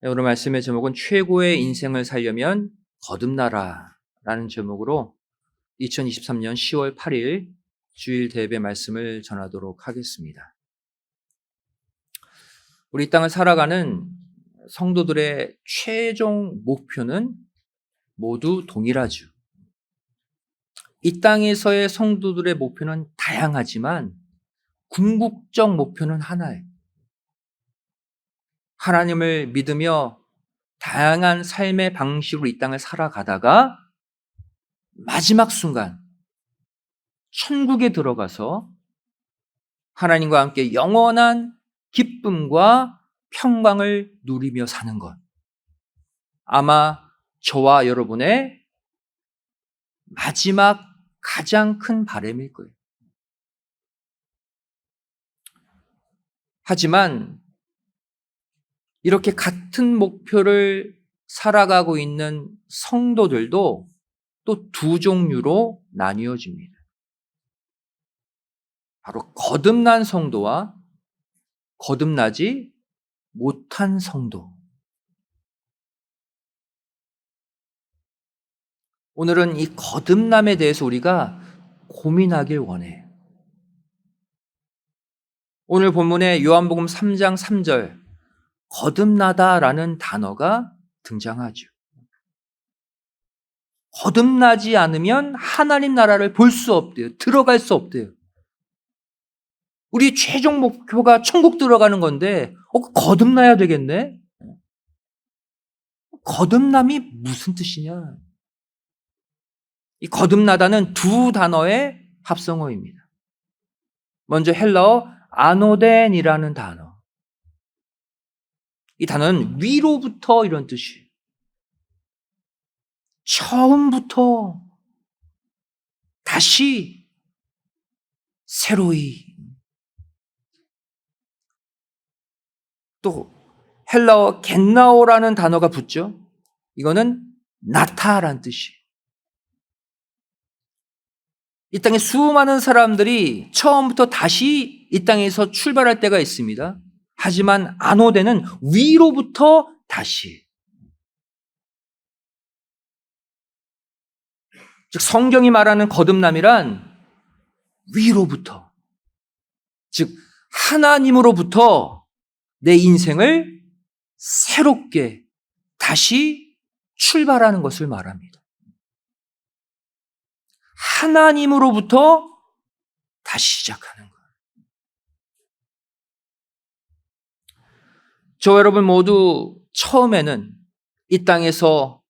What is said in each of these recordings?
오늘 말씀의 제목은 최고의 인생을 살려면 거듭나라라는 제목으로 2023년 10월 8일 주일 대배 말씀을 전하도록 하겠습니다. 우리 이 땅을 살아가는 성도들의 최종 목표는 모두 동일하죠. 이 땅에서의 성도들의 목표는 다양하지만 궁극적 목표는 하나예요. 하나님을 믿으며 다양한 삶의 방식으로 이 땅을 살아가다가 마지막 순간 천국에 들어가서 하나님과 함께 영원한 기쁨과 평강을 누리며 사는 것. 아마 저와 여러분의 마지막 가장 큰 바람일 거예요. 하지만 이렇게 같은 목표를 살아가고 있는 성도들도 또 두 종류로 나뉘어집니다. 바로 거듭난 성도와 거듭나지 못한 성도. 오늘은 이 거듭남에 대해서 우리가 고민하길 원해요. 오늘 본문에 요한복음 3장 3절 거듭나다라는 단어가 등장하죠. 거듭나지 않으면 하나님 나라를 볼 수 없대요. 들어갈 수 없대요. 우리 최종 목표가 천국 들어가는 건데 거듭나야 되겠네? 거듭남이 무슨 뜻이냐? 이 거듭나다는 두 단어의 합성어입니다. 먼저 헬라어 아노덴이라는 단어. 이 단어는 위로부터 이런 뜻이에요. 처음부터 다시 새로이. 또 헬라어 겟나오라는 단어가 붙죠. 이거는 나타라는 뜻이에요. 이 땅에 수많은 사람들이 처음부터 다시 이 땅에서 출발할 때가 있습니다. 하지만 아노데는 위로부터 다시. 즉 성경이 말하는 거듭남이란 위로부터, 즉 하나님으로부터 내 인생을 새롭게 다시 출발하는 것을 말합니다. 하나님으로부터 다시 시작하는 거예요. 저 여러분 모두 처음에는 이 땅에서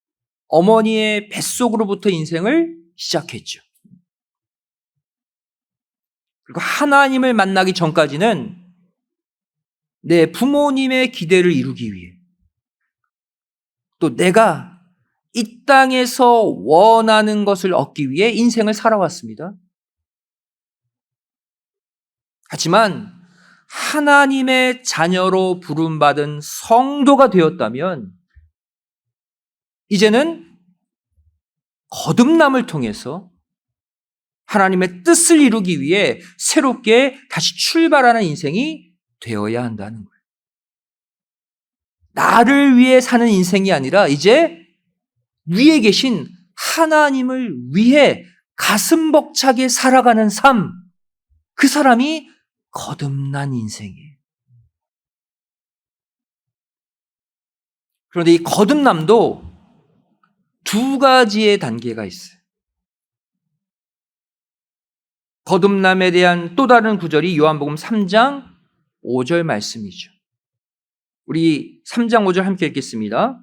어머니의 뱃속으로부터 인생을 시작했죠. 그리고 하나님을 만나기 전까지는 내 부모님의 기대를 이루기 위해 또 내가 이 땅에서 원하는 것을 얻기 위해 인생을 살아왔습니다. 하지만 하나님의 자녀로 부름받은 성도가 되었다면 이제는 거듭남을 통해서 하나님의 뜻을 이루기 위해 새롭게 다시 출발하는 인생이 되어야 한다는 거예요. 나를 위해 사는 인생이 아니라 이제 위에 계신 하나님을 위해 가슴 벅차게 살아가는 삶, 그 사람이 거듭난 인생이에요. 그런데 이 거듭남도 두 가지의 단계가 있어요. 거듭남에 대한 또 다른 구절이 요한복음 3장 5절 말씀이죠. 우리 3장 5절 함께 읽겠습니다.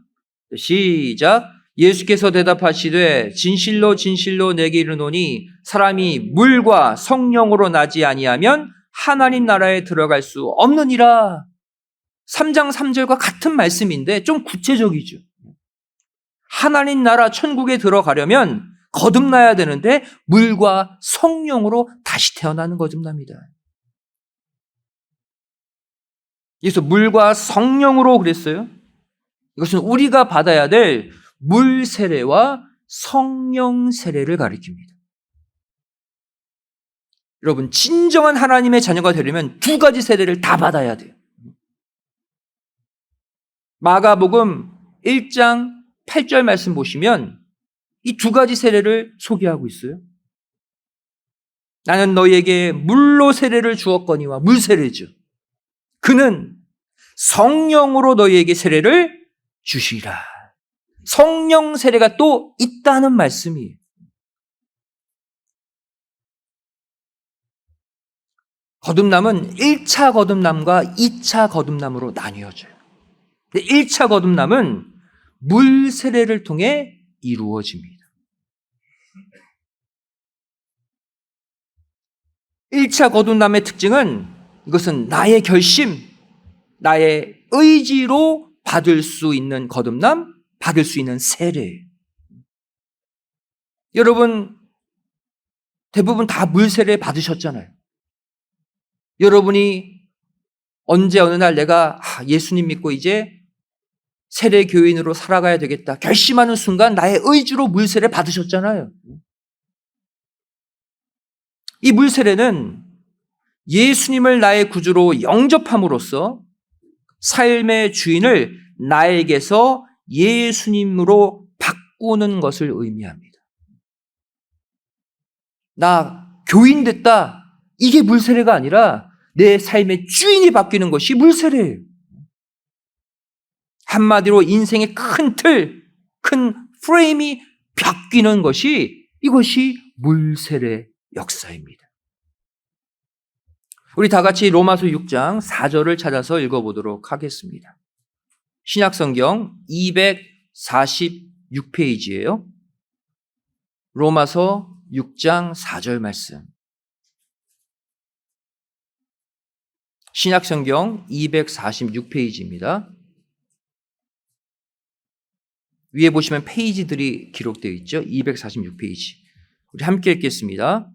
시작. 예수께서 대답하시되 진실로 진실로 내게 이르노니 사람이 물과 성령으로 나지 아니하면 하나님 나라에 들어갈 수 없느니라. 3장 3절과 같은 말씀인데 좀 구체적이죠. 하나님 나라 천국에 들어가려면 거듭나야 되는데 물과 성령으로 다시 태어나는 거듭납니다. 그래서 물과 성령으로 그랬어요. 이것은 우리가 받아야 될 물 세례와 성령 세례를 가리킵니다. 여러분, 진정한 하나님의 자녀가 되려면 두 가지 세례를 다 받아야 돼요. 마가복음 1장 8절 말씀 보시면 이 두 가지 세례를 소개하고 있어요. 나는 너희에게 물로 세례를 주었거니와 물 세례죠. 그는 성령으로 너희에게 세례를 주시리라. 성령 세례가 또 있다는 말씀이에요. 거듭남은 1차 거듭남과 2차 거듭남으로 나뉘어져요. 1차 거듭남은 물 세례를 통해 이루어집니다. 1차 거듭남의 특징은 이것은 나의 결심, 나의 의지로 받을 수 있는 거듭남, 받을 수 있는 세례. 여러분 대부분 다 물 세례 받으셨잖아요. 여러분이 언제 어느 날 내가 예수님 믿고 이제 세례 교인으로 살아가야 되겠다 결심하는 순간 나의 의지로 물 세례 받으셨잖아요. 이 물 세례는 예수님을 나의 구주로 영접함으로써 삶의 주인을 나에게서 예수님으로 바꾸는 것을 의미합니다. 나 교인 됐다. 이게 물세례가 아니라 내 삶의 주인이 바뀌는 것이 물세례예요. 한마디로 인생의 큰 틀, 큰 프레임이 바뀌는 것이 이것이 물세례 역사입니다. 우리 다 같이 로마서 6장 4절을 찾아서 읽어보도록 하겠습니다. 신약성경 246페이지예요. 로마서 6장 4절 말씀. 신약성경 246페이지입니다. 위에 보시면 페이지들이 기록되어 있죠. 246페이지. 우리 함께 읽겠습니다.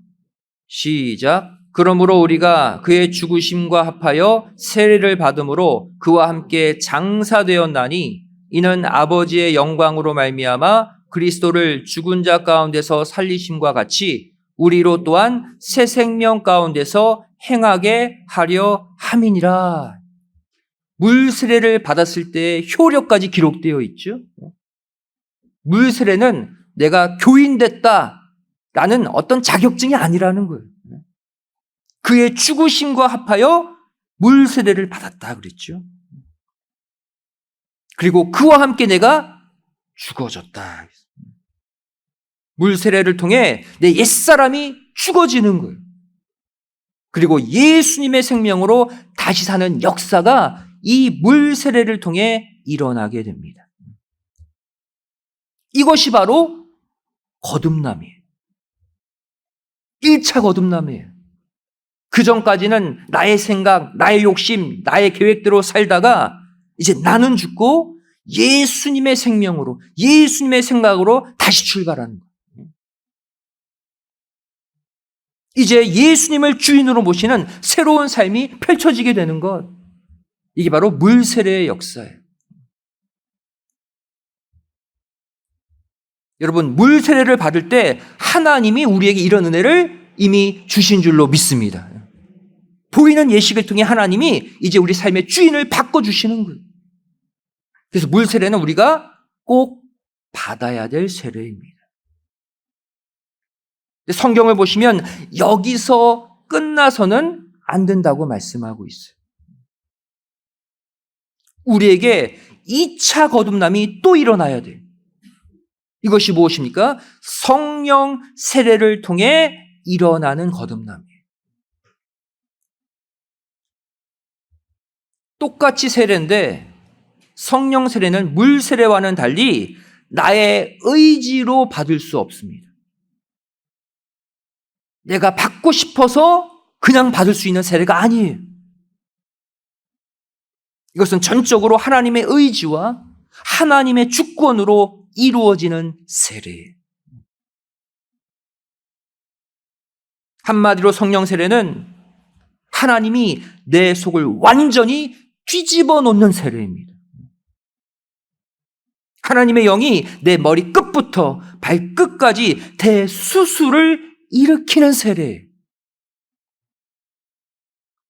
시작. 그러므로 우리가 그의 죽으심과 합하여 세례를 받음으로 그와 함께 장사되었나니 이는 아버지의 영광으로 말미암아 그리스도를 죽은 자 가운데서 살리심과 같이 우리로 또한 새 생명 가운데서 행하게 하려 함이니라. 물 세례를 받았을 때의 효력까지 기록되어 있죠. 물 세례는 내가 교인 됐다라는 어떤 자격증이 아니라는 거예요. 그의 죽으심과 합하여 물 세례를 받았다 그랬죠. 그리고 그와 함께 내가 죽어졌다. 물 세례를 통해 내 옛사람이 죽어지는 거예요. 그리고 예수님의 생명으로 다시 사는 역사가 이 물 세례를 통해 일어나게 됩니다. 이것이 바로 거듭남이에요. 1차 거듭남이에요. 그 전까지는 나의 생각, 나의 욕심, 나의 계획대로 살다가 이제 나는 죽고 예수님의 생명으로, 예수님의 생각으로 다시 출발하는 거예요. 이제 예수님을 주인으로 모시는 새로운 삶이 펼쳐지게 되는 것. 이게 바로 물세례의 역사예요. 여러분, 물세례를 받을 때 하나님이 우리에게 이런 은혜를 이미 주신 줄로 믿습니다. 보이는 예식을 통해 하나님이 이제 우리 삶의 주인을 바꿔주시는 거예요. 그래서 물세례는 우리가 꼭 받아야 될 세례입니다. 성경을 보시면 여기서 끝나서는 안 된다고 말씀하고 있어요. 우리에게 2차 거듭남이 또 일어나야 돼요. 이것이 무엇입니까? 성령 세례를 통해 일어나는 거듭남이에요. 똑같이 세례인데 성령 세례는 물 세례와는 달리 나의 의지로 받을 수 없습니다. 내가 받고 싶어서 그냥 받을 수 있는 세례가 아니에요. 이것은 전적으로 하나님의 의지와 하나님의 주권으로 이루어지는 세례예요. 한마디로 성령 세례는 하나님이 내 속을 완전히 뒤집어 놓는 세례입니다. 하나님의 영이 내 머리 끝부터 발끝까지 대수술을 일으키는 세례예요.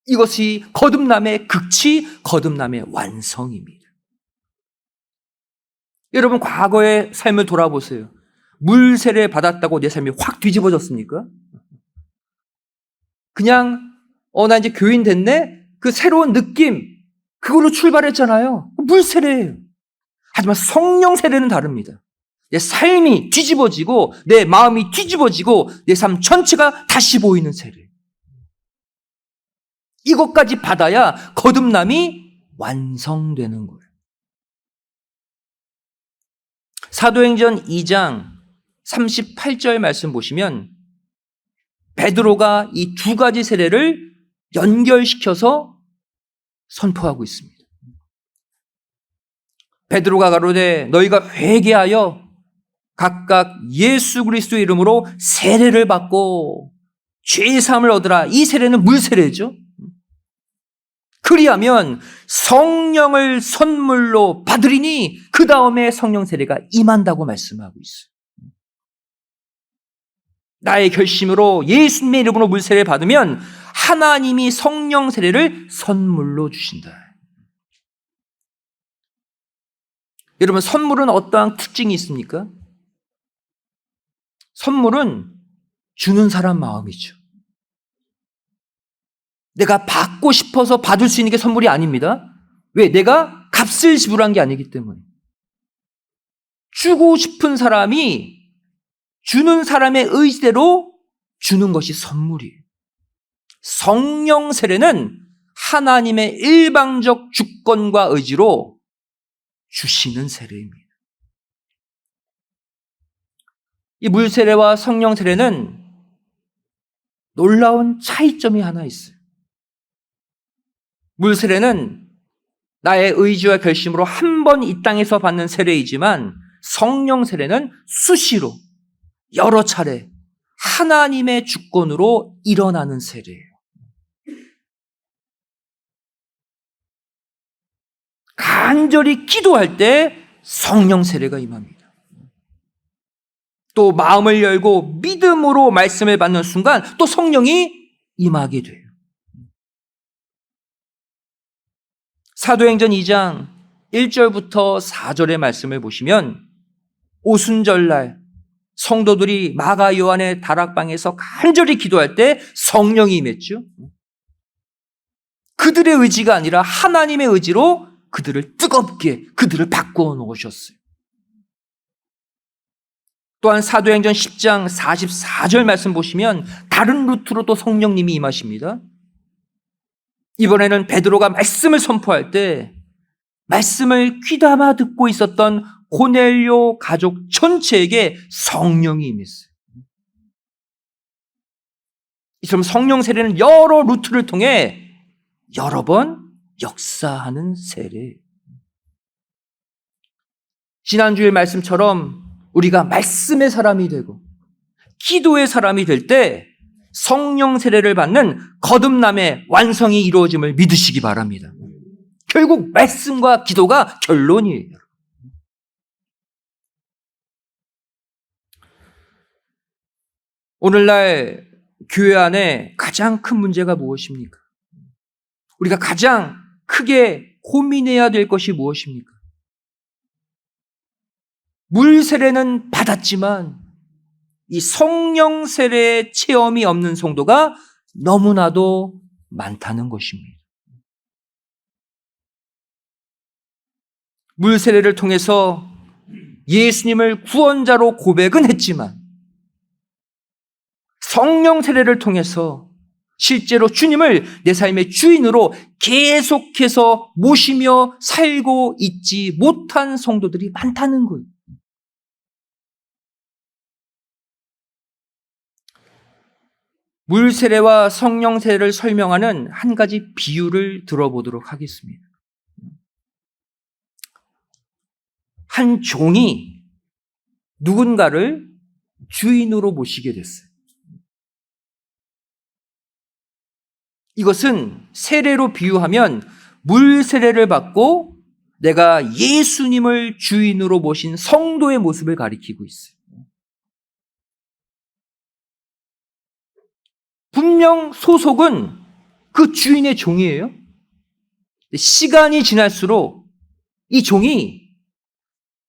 이것이 거듭남의 극치, 거듭남의 완성입니다. 여러분 과거의 삶을 돌아보세요. 물 세례 받았다고 내 삶이 확 뒤집어졌습니까? 그냥 나 이제 교인 됐네? 그 새로운 느낌, 그걸로 출발했잖아요. 물 세례예요. 하지만 성령 세례는 다릅니다. 내 삶이 뒤집어지고 내 마음이 뒤집어지고 내 삶 전체가 다시 보이는 세례. 이것까지 받아야 거듭남이 완성되는 거예요. 사도행전 2장 38절 말씀 보시면 베드로가 이 두 가지 세례를 연결시켜서 선포하고 있습니다. 베드로가 가로되 너희가 회개하여 각각 예수 그리스도의 이름으로 세례를 받고 죄의 사함을 얻으라. 이 세례는 물 세례죠. 그리하면 성령을 선물로 받으리니 그 다음에 성령 세례가 임한다고 말씀하고 있어요. 나의 결심으로 예수님의 이름으로 물 세례를 받으면 하나님이 성령 세례를 선물로 주신다. 여러분, 선물은 어떠한 특징이 있습니까? 선물은 주는 사람 마음이죠. 내가 받고 싶어서 받을 수 있는 게 선물이 아닙니다. 왜? 내가 값을 지불한 게 아니기 때문에. 주고 싶은 사람이 주는 사람의 의지대로 주는 것이 선물이에요. 성령 세례는 하나님의 일방적 주권과 의지로 주시는 세례입니다. 이 물 세례와 성령 세례는 놀라운 차이점이 하나 있어요. 물 세례는 나의 의지와 결심으로 한 번 이 땅에서 받는 세례이지만 성령 세례는 수시로 여러 차례 하나님의 주권으로 일어나는 세례예요. 간절히 기도할 때 성령 세례가 임합니다. 또 마음을 열고 믿음으로 말씀을 받는 순간 또 성령이 임하게 돼요. 사도행전 2장 1절부터 4절의 말씀을 보시면 오순절날 성도들이 마가 요한의 다락방에서 간절히 기도할 때 성령이 임했죠. 그들의 의지가 아니라 하나님의 의지로 그들을 뜨겁게 그들을 바꾸어 놓으셨어요. 또한 사도행전 10장 44절 말씀 보시면 다른 루트로 또 성령님이 임하십니다. 이번에는 베드로가 말씀을 선포할 때 말씀을 귀담아 듣고 있었던 고넬료 가족 전체에게 성령이 임했어요. 이처럼 성령 세례는 여러 루트를 통해 여러 번 역사하는 세례. 지난주의 말씀처럼 우리가 말씀의 사람이 되고 기도의 사람이 될 때 성령 세례를 받는 거듭남의 완성이 이루어짐을 믿으시기 바랍니다. 결국 말씀과 기도가 결론이에요. 오늘날 교회 안에 가장 큰 문제가 무엇입니까? 우리가 가장 크게 고민해야 될 것이 무엇입니까? 물 세례는 받았지만 이 성령 세례의 체험이 없는 성도가 너무나도 많다는 것입니다. 물 세례를 통해서 예수님을 구원자로 고백은 했지만 성령 세례를 통해서 실제로 주님을 내 삶의 주인으로 계속해서 모시며 살고 있지 못한 성도들이 많다는 거예요. 물 세례와 성령 세례를 설명하는 한 가지 비유를 들어보도록 하겠습니다. 한 종이 누군가를 주인으로 모시게 됐어요. 이것은 세례로 비유하면 물 세례를 받고 내가 예수님을 주인으로 모신 성도의 모습을 가리키고 있어요. 분명 소속은 그 주인의 종이에요. 시간이 지날수록 이 종이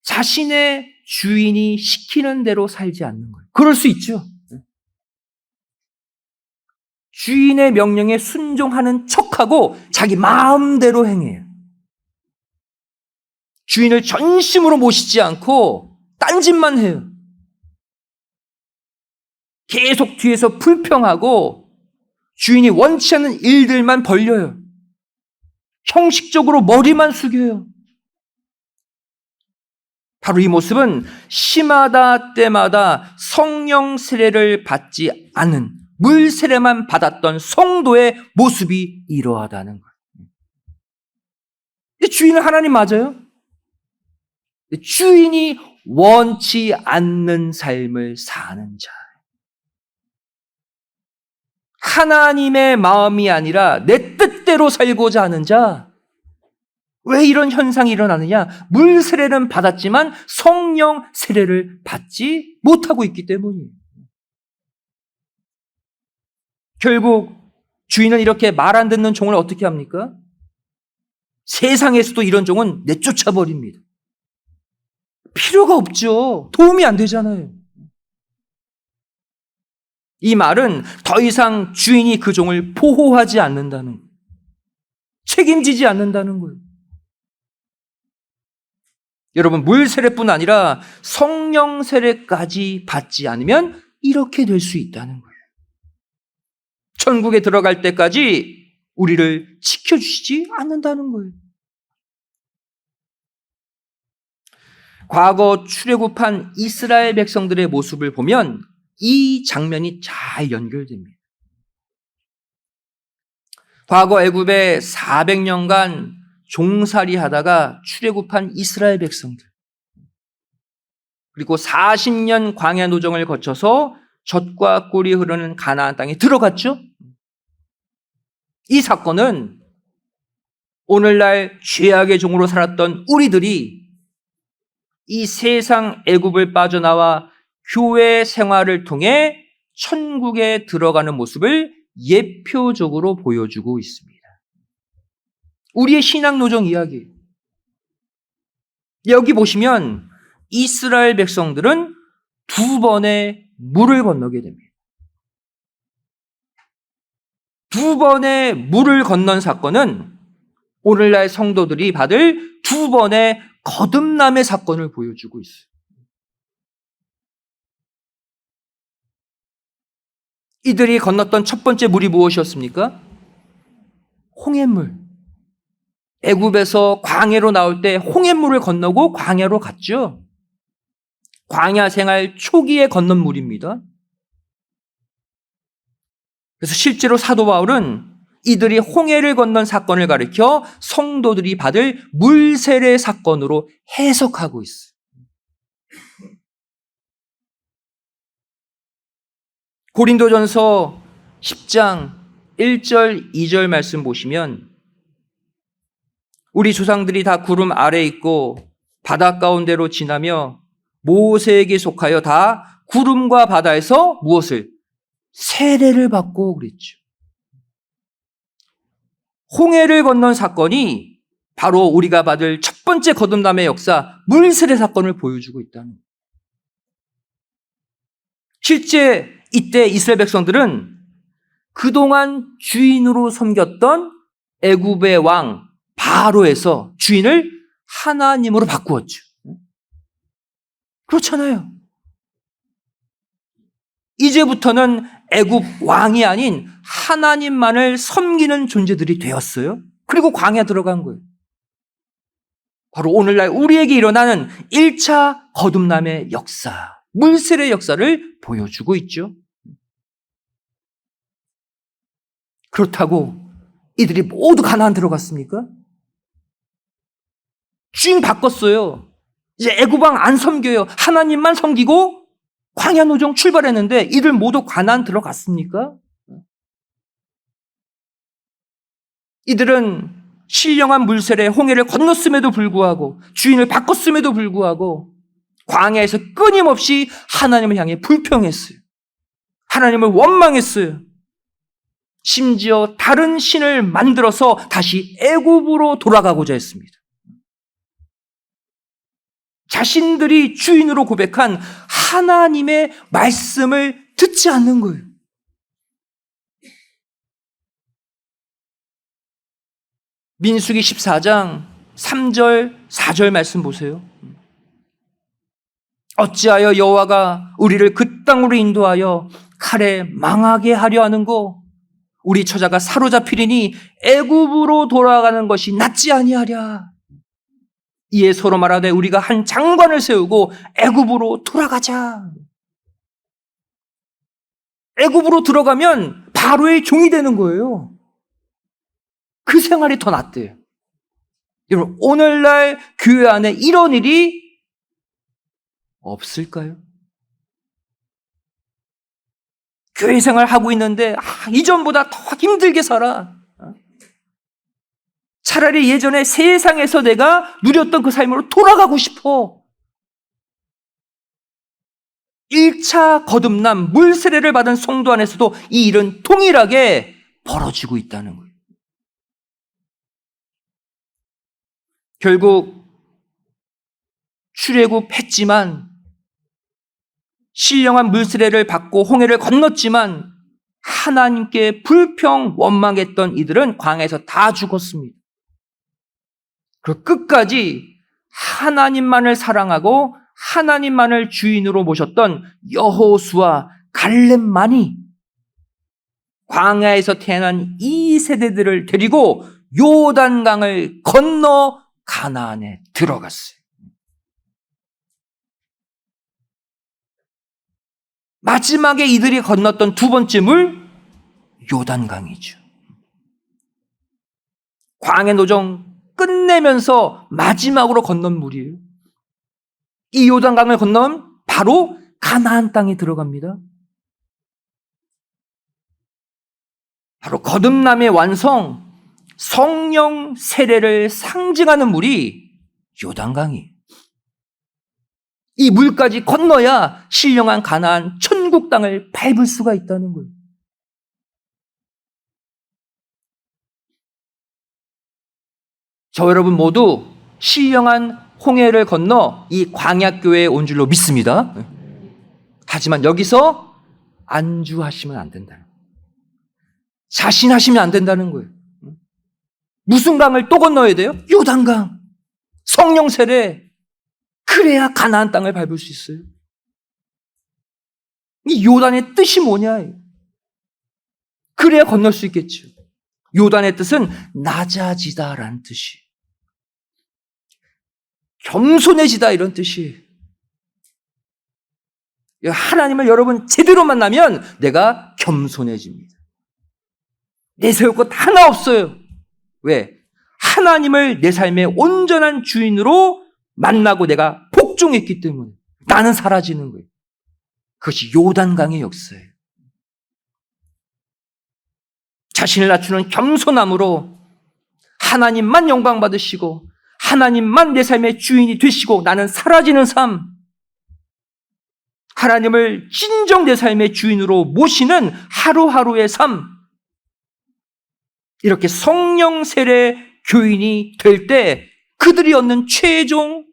자신의 주인이 시키는 대로 살지 않는 거예요. 그럴 수 있죠. 주인의 명령에 순종하는 척하고 자기 마음대로 행해요. 주인을 전심으로 모시지 않고 딴짓만 해요. 계속 뒤에서 불평하고 주인이 원치 않는 일들만 벌려요. 형식적으로 머리만 숙여요. 바로 이 모습은 시마다 때마다 성령 세례를 받지 않은, 물 세례만 받았던 성도의 모습이 이러하다는 거예요. 주인은 하나님 맞아요? 주인이 원치 않는 삶을 사는 자. 하나님의 마음이 아니라 내 뜻대로 살고자 하는 자. 왜 이런 현상이 일어나느냐? 물 세례는 받았지만 성령 세례를 받지 못하고 있기 때문이에요. 결국 주인은 이렇게 말 안 듣는 종을 어떻게 합니까? 세상에서도 이런 종은 내쫓아 버립니다. 필요가 없죠. 도움이 안 되잖아요. 이 말은 더 이상 주인이 그 종을 보호하지 않는다는 거예요. 책임지지 않는다는 거예요. 여러분, 물 세례뿐 아니라 성령 세례까지 받지 않으면 이렇게 될 수 있다는 거예요. 천국에 들어갈 때까지 우리를 지켜주시지 않는다는 거예요. 과거 출애굽한 이스라엘 백성들의 모습을 보면 이 장면이 잘 연결됩니다. 과거 애굽에 400년간 종살이 하다가 출애굽한 이스라엘 백성들, 그리고 40년 광야 노정을 거쳐서 젖과 꿀이 흐르는 가나안 땅에 들어갔죠. 이 사건은 오늘날 죄악의 종으로 살았던 우리들이 이 세상 애굽을 빠져나와 교회 생활을 통해 천국에 들어가는 모습을 예표적으로 보여주고 있습니다. 우리의 신앙 노정 이야기. 여기 보시면 이스라엘 백성들은 2번의 물을 건너게 됩니다. 2번의 물을 건넌 사건은 오늘날 성도들이 받을 2번의 거듭남의 사건을 보여주고 있어요. 이들이 건넜던 첫 번째 물이 무엇이었습니까? 홍해물. 애굽에서 광야로 나올 때 홍해물을 건너고 광야로 갔죠. 광야 생활 초기에 건넌 물입니다. 그래서 실제로 사도 바울은 이들이 홍해를 건넌 사건을 가리켜 성도들이 받을 물세례 사건으로 해석하고 있어요. 고린도전서 10장 1절 2절 말씀 보시면 우리 조상들이 다 구름 아래 있고 바다 가운데로 지나며 모세에게 속하여 다 구름과 바다에서 무엇을? 세례를 받고 그랬죠. 홍해를 건넌 사건이 바로 우리가 받을 첫 번째 거듭남의 역사, 물세례 사건을 보여주고 있다는 거예요. 실제 이때 이스라엘 백성들은 그동안 주인으로 섬겼던 애굽의 왕 바로에서 주인을 하나님으로 바꾸었죠. 그렇잖아요. 이제부터는 애굽 왕이 아닌 하나님만을 섬기는 존재들이 되었어요. 그리고 광야 들어간 거예요. 바로 오늘날 우리에게 일어나는 1차 거듭남의 역사, 물세례 역사를 보여주고 있죠. 그렇다고 이들이 모두 가나안 들어갔습니까? 주인 바꿨어요. 이제 애굽 왕 안 섬겨요. 하나님만 섬기고 광야 노정 출발했는데 이들 모두 가나안 들어갔습니까? 이들은 신령한 물세례 홍해를 건넜음에도 불구하고 주인을 바꿨음에도 불구하고 광야에서 끊임없이 하나님을 향해 불평했어요. 하나님을 원망했어요. 심지어 다른 신을 만들어서 다시 애굽으로 돌아가고자 했습니다. 자신들이 주인으로 고백한 하나님의 말씀을 듣지 않는 거예요. 민수기 14장 3절 4절 말씀 보세요. 어찌하여 여호와가 우리를 그 땅으로 인도하여 칼에 망하게 하려 하는고, 우리 처자가 사로잡히리니 애굽으로 돌아가는 것이 낫지 아니하랴. 이에 서로 말하되 우리가 한 장관을 세우고 애굽으로 돌아가자. 애굽으로 들어가면 바로의 종이 되는 거예요. 그 생활이 더 낫대요. 여러분, 오늘날 교회 안에 이런 일이 없을까요? 교회 생활 하고 있는데 이전보다 더 힘들게 살아. 차라리 예전에 세상에서 내가 누렸던 그 삶으로 돌아가고 싶어. 1차 거듭남, 물세례를 받은 성도 안에서도 이 일은 동일하게 벌어지고 있다는 거예요. 결국 출애굽했지만, 신령한 물세례를 받고 홍해를 건넜지만 하나님께 불평 원망했던 이들은 광야에서 다 죽었습니다. 그 끝까지 하나님만을 사랑하고 하나님만을 주인으로 모셨던 여호수아, 갈렙만이 광야에서 태어난 이 세대들을 데리고 요단강을 건너 가나안에 들어갔어요. 마지막에 이들이 건넜던 두 번째 물, 요단강이죠. 광야 노정 끝내면서 마지막으로 건넌 물이에요. 이 요단강을 건너면 바로 가나안 땅에 들어갑니다. 바로 거듭남의 완성, 성령 세례를 상징하는 물이 요단강이에요. 이 물까지 건너야 신령한 가나안 천국 땅을 밟을 수가 있다는 거예요. 저 여러분 모두 신령한 홍해를 건너 이 광야교회에 온 줄로 믿습니다. 하지만 여기서 안주하시면 안 된다. 자신하시면 안 된다는 거예요. 무슨 강을 또 건너야 돼요? 요단강, 성령 세례. 그래야 가나안 땅을 밟을 수 있어요. 이 요단의 뜻이 뭐냐? 그래야 건널 수 있겠죠. 요단의 뜻은 낮아지다라는 뜻이, 겸손해지다 이런 뜻이. 하나님을 여러분 제대로 만나면 내가 겸손해집니다. 내세울 것 하나 없어요. 왜? 하나님을 내 삶의 온전한 주인으로 만나고 내가 복종했기 때문에 나는 사라지는 거예요. 그것이 요단강의 역사예요. 자신을 낮추는 겸손함으로 하나님만 영광 받으시고 하나님만 내 삶의 주인이 되시고 나는 사라지는 삶, 하나님을 진정 내 삶의 주인으로 모시는 하루하루의 삶, 이렇게 성령 세례 교인이 될 때 그들이 얻는 최종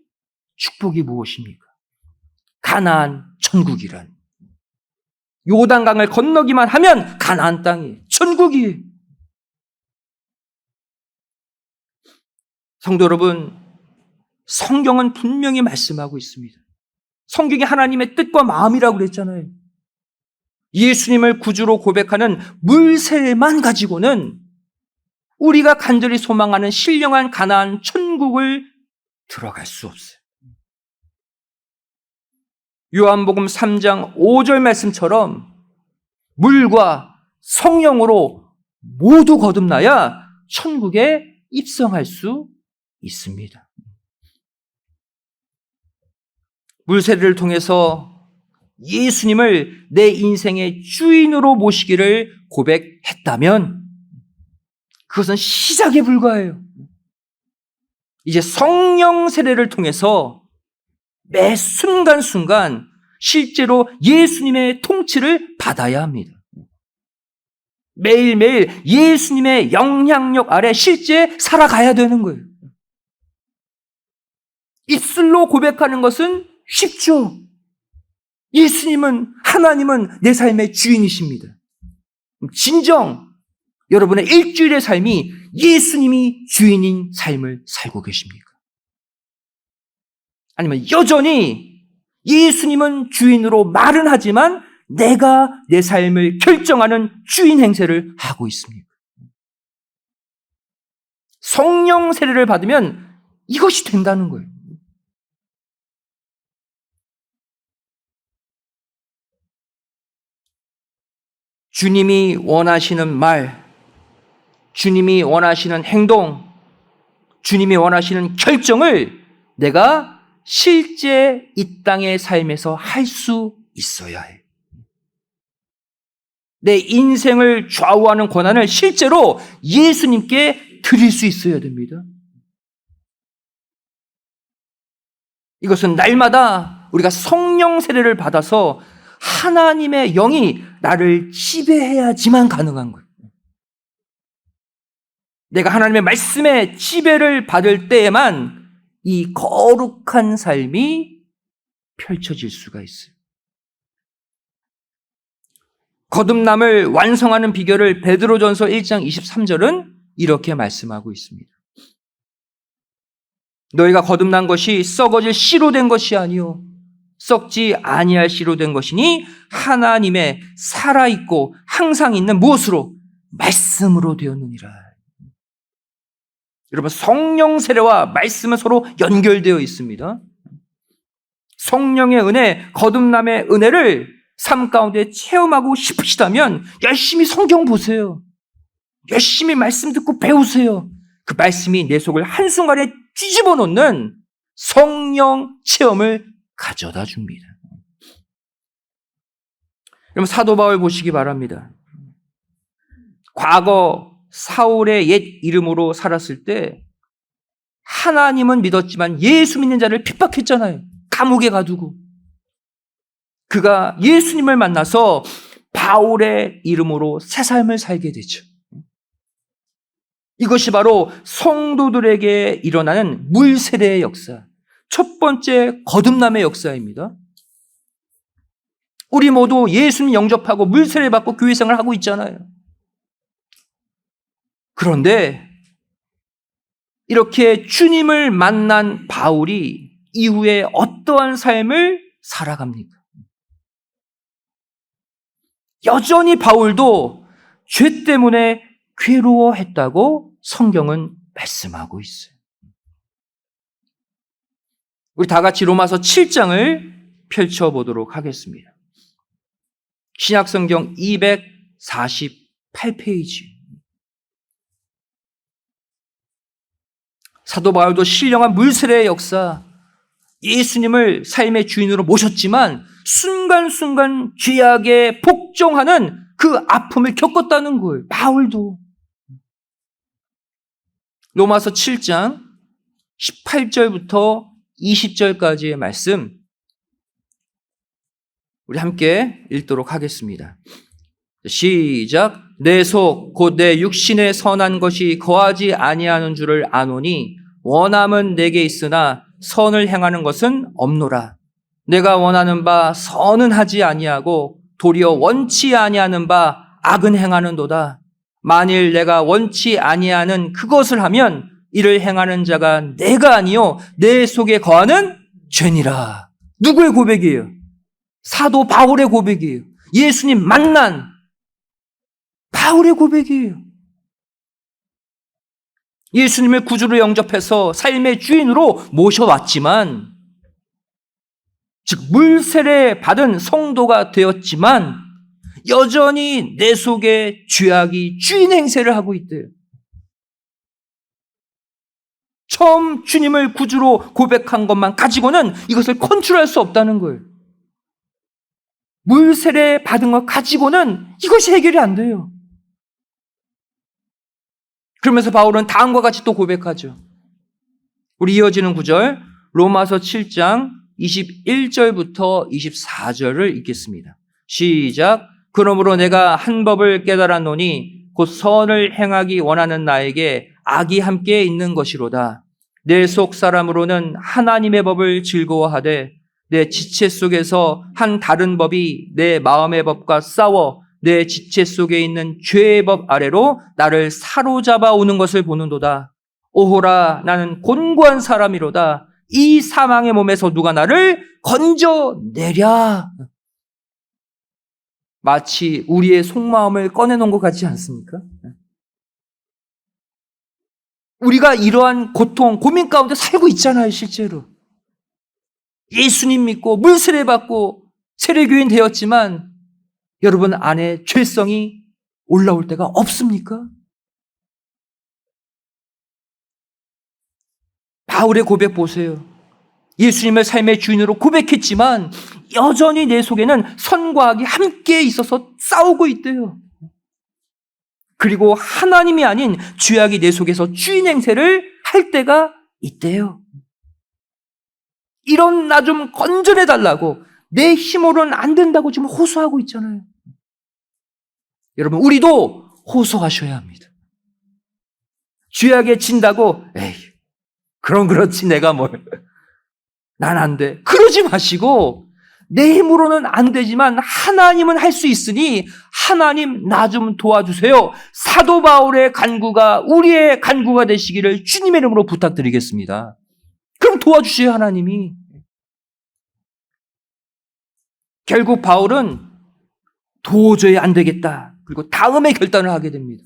축복이 무엇입니까? 가나안 천국이란. 요단강을 건너기만 하면 가나안 땅이 천국이에요. 성도 여러분, 성경은 분명히 말씀하고 있습니다. 성경이 하나님의 뜻과 마음이라고 그랬잖아요. 예수님을 구주로 고백하는 물세례만 가지고는 우리가 간절히 소망하는 신령한 가나안 천국을 들어갈 수 없어요. 요한복음 3장 5절 말씀처럼 물과 성령으로 모두 거듭나야 천국에 입성할 수 있습니다. 물세례를 통해서 예수님을 내 인생의 주인으로 모시기를 고백했다면 그것은 시작에 불과해요. 이제 성령 세례를 통해서 매 순간순간 실제로 예수님의 통치를 받아야 합니다. 매일매일 예수님의 영향력 아래 실제 살아가야 되는 거예요. 입술로 고백하는 것은 쉽죠. 하나님은 내 삶의 주인이십니다. 진정 여러분의 일주일의 삶이 예수님이 주인인 삶을 살고 계십니까? 아니면 여전히 예수님은 주인으로 말은 하지만 내가 내 삶을 결정하는 주인 행세를 하고 있습니까? 성령 세례를 받으면 이것이 된다는 거예요. 주님이 원하시는 말, 주님이 원하시는 행동, 주님이 원하시는 결정을 내가 실제 이 땅의 삶에서 할 수 있어야 해. 내 인생을 좌우하는 권한을 실제로 예수님께 드릴 수 있어야 됩니다. 이것은 날마다 우리가 성령 세례를 받아서 하나님의 영이 나를 지배해야지만 가능한 거예요. 내가 하나님의 말씀에 지배를 받을 때에만 이 거룩한 삶이 펼쳐질 수가 있어요. 거듭남을 완성하는 비결을 베드로전서 1장 23절은 이렇게 말씀하고 있습니다. 너희가 거듭난 것이 썩어질 씨로 된 것이 아니요 썩지 아니할 씨로 된 것이니 하나님의 살아있고 항상 있는 무엇으로? 말씀으로 되었느니라. 여러분, 성령 세례와 말씀은 서로 연결되어 있습니다. 성령의 은혜, 거듭남의 은혜를 삶 가운데 체험하고 싶으시다면 열심히 성경 보세요. 열심히 말씀 듣고 배우세요. 그 말씀이 내 속을 한순간에 뒤집어 놓는 성령 체험을 가져다 줍니다. 여러분, 사도 바울 보시기 바랍니다. 과거 사울의 옛 이름으로 살았을 때 하나님은 믿었지만 예수 믿는 자를 핍박했잖아요. 감옥에 가두고. 그가 예수님을 만나서 바울의 이름으로 새 삶을 살게 되죠. 이것이 바로 성도들에게 일어나는 물세례의 역사, 첫 번째 거듭남의 역사입니다. 우리 모두 예수님 영접하고 물세례 받고 교회 생활을 하고 있잖아요. 그런데 이렇게 주님을 만난 바울이 이후에 어떠한 삶을 살아갑니까? 여전히 바울도 죄 때문에 괴로워했다고 성경은 말씀하고 있어요. 우리 다 같이 로마서 7장을 펼쳐보도록 하겠습니다. 신약성경 248페이지. 사도 바울도 신령한 물세례의 역사, 예수님을 삶의 주인으로 모셨지만 순간순간 죄악에 복종하는 그 아픔을 겪었다는 거예요. 바울도. 로마서 7장 18절부터 20절까지의 말씀 우리 함께 읽도록 하겠습니다. 시작. 내 속 곧 내 육신의 선한 것이 거하지 아니하는 줄을 아노니 원함은 내게 있으나 선을 행하는 것은 없노라. 내가 원하는 바 선은 하지 아니하고 도리어 원치 아니하는 바 악은 행하는도다. 만일 내가 원치 아니하는 그것을 하면 이를 행하는 자가 내가 아니요 내 속에 거하는 죄니라. 누구의 고백이에요? 사도 바울의 고백이에요. 예수님 만난 바울의 고백이에요. 예수님을 구주로 영접해서 삶의 주인으로 모셔왔지만, 즉 물세례 받은 성도가 되었지만 여전히 내 속에 죄악이 주인 행세를 하고 있대요. 처음 주님을 구주로 고백한 것만 가지고는 이것을 컨트롤할 수 없다는 거예요. 물세례 받은 것 가지고는 이것이 해결이 안 돼요. 그러면서 바울은 다음과 같이 또 고백하죠. 우리 이어지는 구절 로마서 7장 21절부터 24절을 읽겠습니다. 시작. 그러므로 내가 한 법을 깨달았노니 곧 선을 행하기 원하는 나에게 악이 함께 있는 것이로다. 내 속 사람으로는 하나님의 법을 즐거워하되 내 지체 속에서 한 다른 법이 내 마음의 법과 싸워 내 지체 속에 있는 죄의 법 아래로 나를 사로잡아 오는 것을 보는도다. 오호라, 나는 곤고한 사람이로다. 이 사망의 몸에서 누가 나를 건져내랴. 마치 우리의 속마음을 꺼내놓은 것 같지 않습니까? 우리가 이러한 고통, 고민 가운데 살고 있잖아요, 실제로. 예수님 믿고 물세례 받고 세례교인 되었지만 여러분 안에 죄성이 올라올 때가 없습니까? 바울의 고백 보세요. 예수님을 삶의 주인으로 고백했지만 여전히 내 속에는 선과 악이 함께 있어서 싸우고 있대요. 그리고 하나님이 아닌 죄악이 내 속에서 주인 행세를 할 때가 있대요. 이런 나 좀 건져내 달라고, 내 힘으로는 안 된다고 지금 호소하고 있잖아요. 여러분, 우리도 호소하셔야 합니다. 죄악에 진다고 에이, 그럼 그렇지 내가 뭘, 난 안 돼, 그러지 마시고 내 힘으로는 안 되지만 하나님은 할 수 있으니 하나님 나 좀 도와주세요. 사도 바울의 간구가 우리의 간구가 되시기를 주님의 이름으로 부탁드리겠습니다. 그럼 도와주셔요, 하나님이. 결국 바울은 도저히 안 되겠다. 그리고 다음에 결단을 하게 됩니다.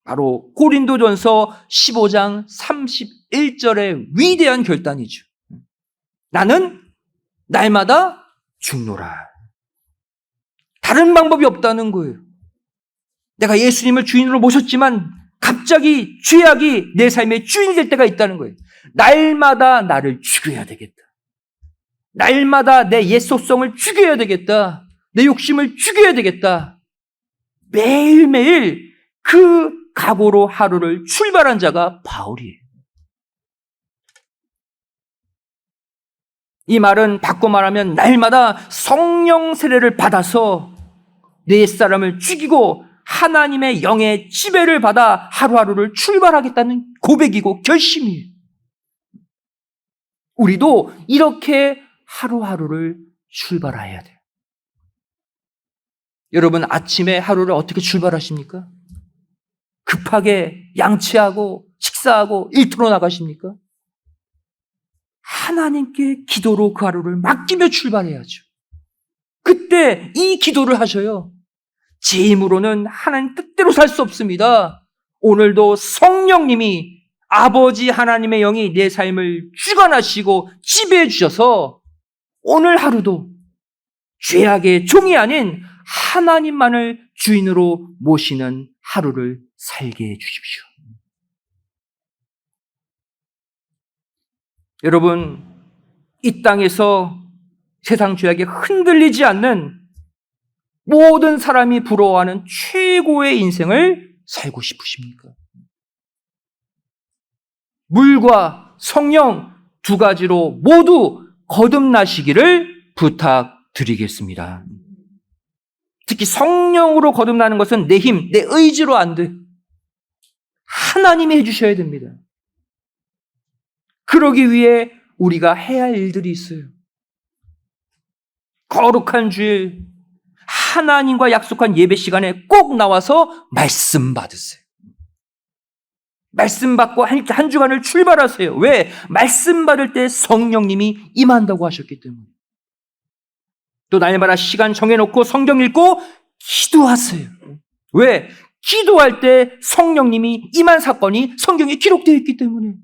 바로 고린도전서 15장 31절의 위대한 결단이죠. 나는 날마다 죽노라. 다른 방법이 없다는 거예요. 내가 예수님을 주인으로 모셨지만 갑자기 죄악이 내 삶의 주인이 될 때가 있다는 거예요. 날마다 나를 죽여야 되겠다. 날마다 내 옛 속성을 죽여야 되겠다. 내 욕심을 죽여야 되겠다. 매일매일 그 각오로 하루를 출발한 자가 바울이에요. 이 말은 바꿔 말하면 날마다 성령 세례를 받아서 내 옛사람을 죽이고 하나님의 영의 지배를 받아 하루하루를 출발하겠다는 고백이고 결심이에요. 우리도 이렇게 하루하루를 출발해야 돼요. 여러분, 아침에 하루를 어떻게 출발하십니까? 급하게 양치하고 식사하고 일터로 나가십니까? 하나님께 기도로 그 하루를 맡기며 출발해야죠. 그때 이 기도를 하셔요. 제 힘으로는 하나님 뜻대로 살 수 없습니다. 오늘도 성령님이, 아버지 하나님의 영이 내 삶을 주관하시고 지배해 주셔서 오늘 하루도 죄악의 종이 아닌 하나님만을 주인으로 모시는 하루를 살게 해 주십시오. 여러분, 이 땅에서 세상 죄악에 흔들리지 않는 모든 사람이 부러워하는 최고의 인생을 살고 싶으십니까? 물과 성령 두 가지로 모두 거듭나시기를 부탁드리겠습니다. 특히 성령으로 거듭나는 것은 내 힘, 내 의지로 안 돼. 하나님이 해주셔야 됩니다. 그러기 위해 우리가 해야 할 일들이 있어요. 거룩한 주일, 하나님과 약속한 예배 시간에 꼭 나와서 말씀 받으세요. 말씀 받고 한 주간을 출발하세요. 왜? 말씀 받을 때 성령님이 임한다고 하셨기 때문에. 또 날마다 시간 정해놓고 성경 읽고 기도하세요. 왜? 기도할 때 성령님이 임한 사건이 성경에 기록되어 있기 때문에.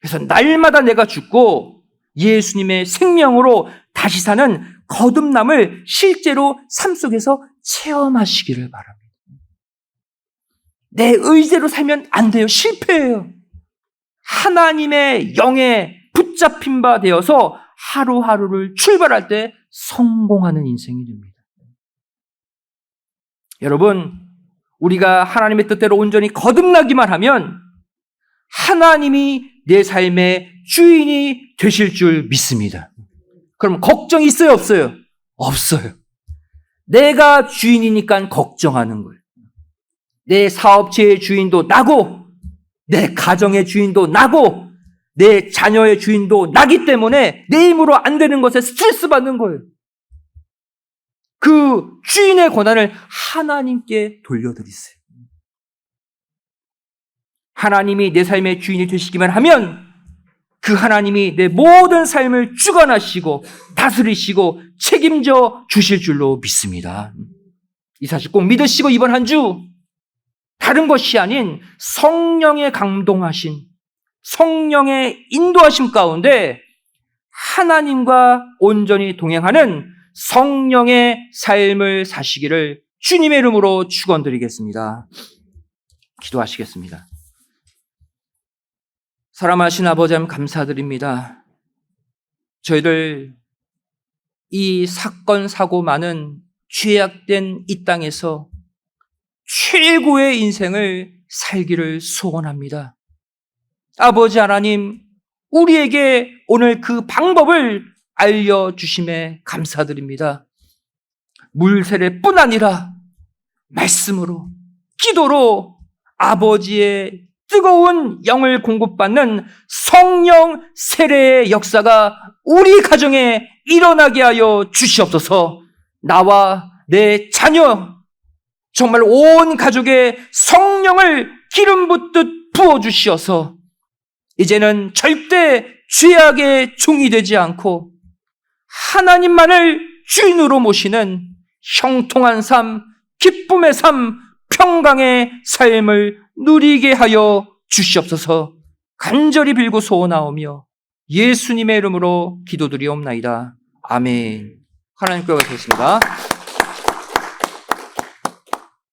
그래서 날마다 내가 죽고 예수님의 생명으로 다시 사는 거듭남을 실제로 삶 속에서 체험하시기를 바랍니다. 내 의지로 살면 안 돼요. 실패해요. 하나님의 영에 붙잡힌 바 되어서 하루하루를 출발할 때 성공하는 인생이 됩니다. 여러분, 우리가 하나님의 뜻대로 온전히 거듭나기만 하면 하나님이 내 삶의 주인이 되실 줄 믿습니다. 그럼 걱정이 있어요, 없어요? 없어요. 내가 주인이니까 걱정하는 거예요. 내 사업체의 주인도 나고 내 가정의 주인도 나고 내 자녀의 주인도 나기 때문에 내 힘으로 안 되는 것에 스트레스 받는 거예요. 그 주인의 권한을 하나님께 돌려드리세요. 하나님이 내 삶의 주인이 되시기만 하면 그 하나님이 내 모든 삶을 주관하시고 다스리시고 책임져 주실 줄로 믿습니다. 이 사실 꼭 믿으시고 이번 한 주 다른 것이 아닌 성령의 감동하심, 성령의 인도하심 가운데 하나님과 온전히 동행하는 성령의 삶을 사시기를 주님의 이름으로 축원드리겠습니다. 기도하시겠습니다. 사랑하신 아버지 하나님 감사드립니다. 저희들 이 사건 사고 많은 죄악된 이 땅에서 최고의 인생을 살기를 소원합니다. 아버지 하나님, 우리에게 오늘 그 방법을 알려주심에 감사드립니다. 물세례뿐 아니라 말씀으로, 기도로 아버지의 뜨거운 영을 공급받는 성령 세례의 역사가 우리 가정에 일어나게 하여 주시옵소서. 나와 내 자녀, 정말 온 가족의 성령을 기름 붓듯 부어주시어서 이제는 절대 죄악의 종이 되지 않고 하나님만을 주인으로 모시는 형통한 삶, 기쁨의 삶, 평강의 삶을 누리게 하여 주시옵소서. 간절히 빌고 소원하오며 예수님의 이름으로 기도드리옵나이다. 아멘. 하나님께 감사드립니다.